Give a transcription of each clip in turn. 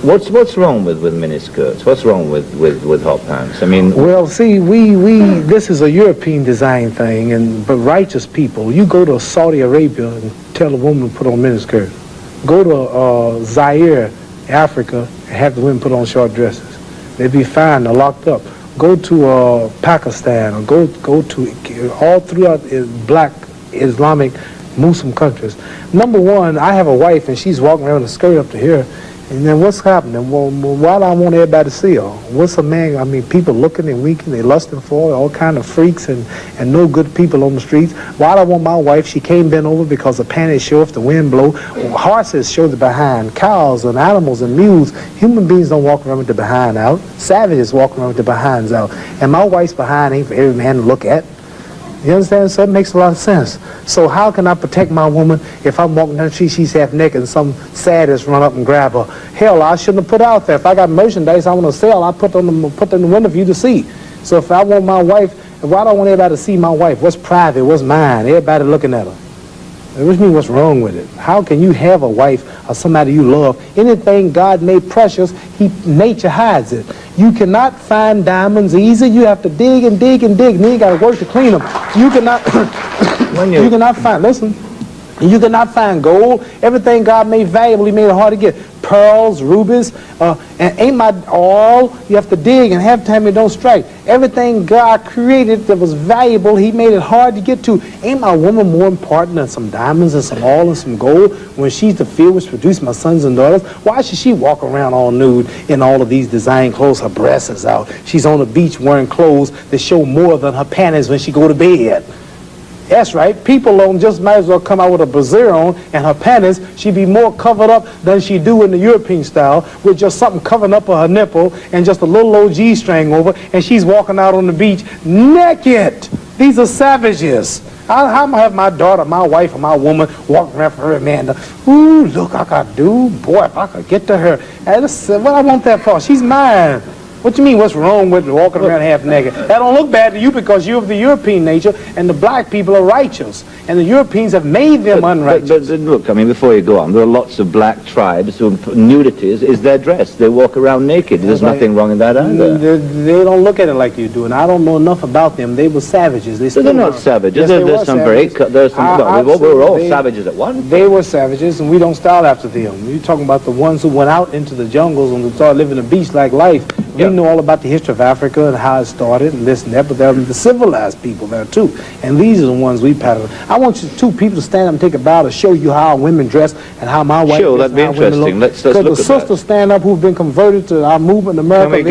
What's wrong with miniskirts? What's wrong with hot pants? I mean, well, see, this is a European design thing, but righteous people, you go to Saudi Arabia and tell a woman to put on miniskirt. Go to Zaire, Africa, and have the women put on short dresses. They'd be fined or locked up. Go to Pakistan, or go to all throughout black Islamic Muslim countries. Number one, I have a wife and she's walking around with a skirt up to here. And then what's happening? Well, why do I want everybody to see her? What's a man? I mean, people looking and winking, they lusting for her, all kind of freaks and no good people on the streets. Why do I want my wife? She can't bend over because the panties show if the wind blow. Horses show the behind. Cows and animals and mules. Human beings don't walk around with the behind out. Savages walk around with the behinds out. And my wife's behind ain't for every man to look at. You understand? So it makes a lot of sense. So how can I protect my woman if I'm walking down the street, she's half naked and some sadist run up and grab her? Hell, I shouldn't have put out there. If I got merchandise I want to sell, I put them in the window for you to see. So if I want my wife, why do I want everybody to see my wife? What's private? What's mine? Everybody looking at her. Which means what's wrong with it? How can you have a wife or somebody you love? Anything God made precious, nature hides it. You cannot find diamonds easy. You have to dig and dig and dig, and then you got to work to clean them. You cannot, you cannot find, listen, you cannot find gold. Everything God made valuable, he made it hard to get. Pearls, rubies, and ain't my all. You have to dig, and half the time it don't strike. Everything God created that was valuable, he made it hard to get to. Ain't my woman more important than some diamonds and some oil and some gold when she's the field which produced my sons and daughters? Why should she walk around all nude in all of these design clothes? Her breasts is out. She's on the beach wearing clothes that show more than her panties when she go to bed. That's right. People don't just might as well come out with a brassiere on and her panties. She'd be more covered up than she do in the European style with just something covering up her nipple and just a little old G-string over, and she's walking out on the beach naked. These are savages. How am I have my daughter, my wife, or my woman walking around for her man? Ooh, look, I could do. Boy, if I could get to her. What I want that for? She's mine. What you mean, what's wrong with walking around half naked? That don't look bad to you because you're of the European nature, and the black people are righteous, and the Europeans have made them unrighteous. But look, I mean, before you go on, there are lots of black tribes who nudity is their dress. They walk around naked. There's nothing wrong in that either. They don't look at it like you do, and I don't know enough about them. They were savages. They're not savages. Yes, there's some savages. we were all savages at once. They were savages, and we don't style after them. You're talking about the ones who went out into the jungles and started living a beach-like life. We know all about the history of Africa and how it started and this and that, but there are the civilized people there too. And these are the ones we pattern. I want you two people to stand up and take a bow to show you how women dress and how my wife Sure, that'd be interesting. Let's look at that. The sisters stand up who've been converted to our movement in America.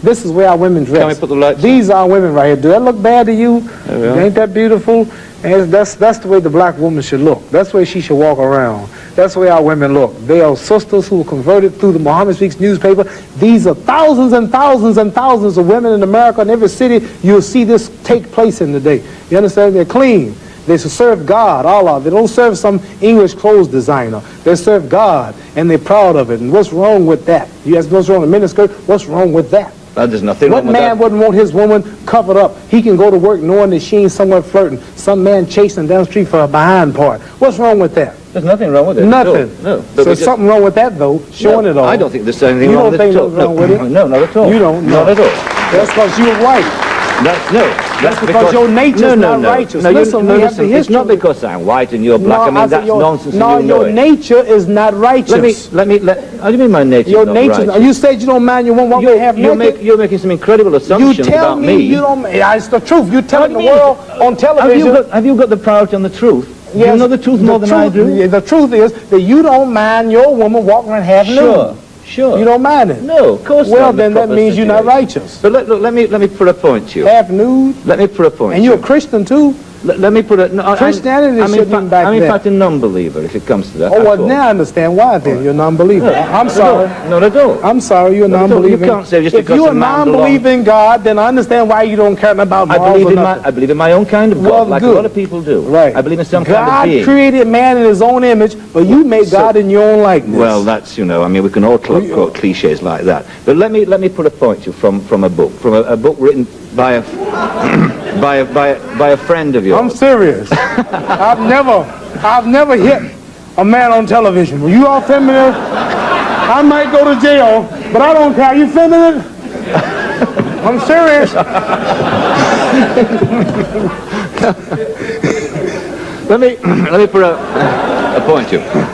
This is where our women dress. Can we put the lights These are women right here. Do that look bad to you? Ain't that beautiful? And that's the way the black woman should look. That's the way she should walk around. That's the way our women look. They are sisters who were converted through the Muhammad Speaks newspaper. These are thousands and thousands and thousands of women in America. In every city, you'll see this take place in the day. You understand? They're clean. They serve God, Allah. They don't serve some English clothes designer. They serve God, and they're proud of it. And what's wrong with that? You ask what's wrong with miniskirt? What's wrong with that? There's nothing wrong with that. What man wouldn't want his woman covered up? He can go to work knowing that she ain't somewhere flirting. Some man chasing down the street for her behind part. What's wrong with that? There's nothing wrong with it. Nothing. No. So there's something wrong with that, though, showing it all. I don't think there's anything wrong with it. You don't think there's wrong with it? No, not at all. You don't? Not at all. That's because you're white. That's because your nature's not righteous. No, listen, it's not because I'm white and you're black. I mean, that's nonsense. No, your nature is not righteous. How do you mean my nature is not righteous? You said you don't mind your woman walking half naked. You're making some incredible assumptions about me. You tell me you don't. It's the truth. You're telling the world on television. Have you got the priority on the truth? Yes, you know the truth more than I do? The truth is that you don't mind your woman walking around half nude. Sure. You don't mind it? No, of course not. Well, then that means you're not righteous. But look, let me put a point to you. Half nude? Let me put a point. And you're a Christian too? Let me put it. No, Christianity shouldn't be back I'm in fact a non-believer if it comes to that. Oh, well, now I understand why then. You're a non-believer. I'm sorry. Not at all. I'm sorry, you're a non-believer. You can't say just if because you're a non-believer in God, then I understand why you don't care about morals or nothing. I believe in my own kind of God, like a lot of people do. Right. I believe in some kind of being. God created man in his own image, but you made God in your own likeness. Well, that's, I mean, we can all quote cliches like that. But let me put a point to you from a book written by a friend of yours. I'm serious. I've never hit a man on television. Were you all familiar? I might go to jail, but I don't care. You feeling it? I'm serious. Let me put a point to you.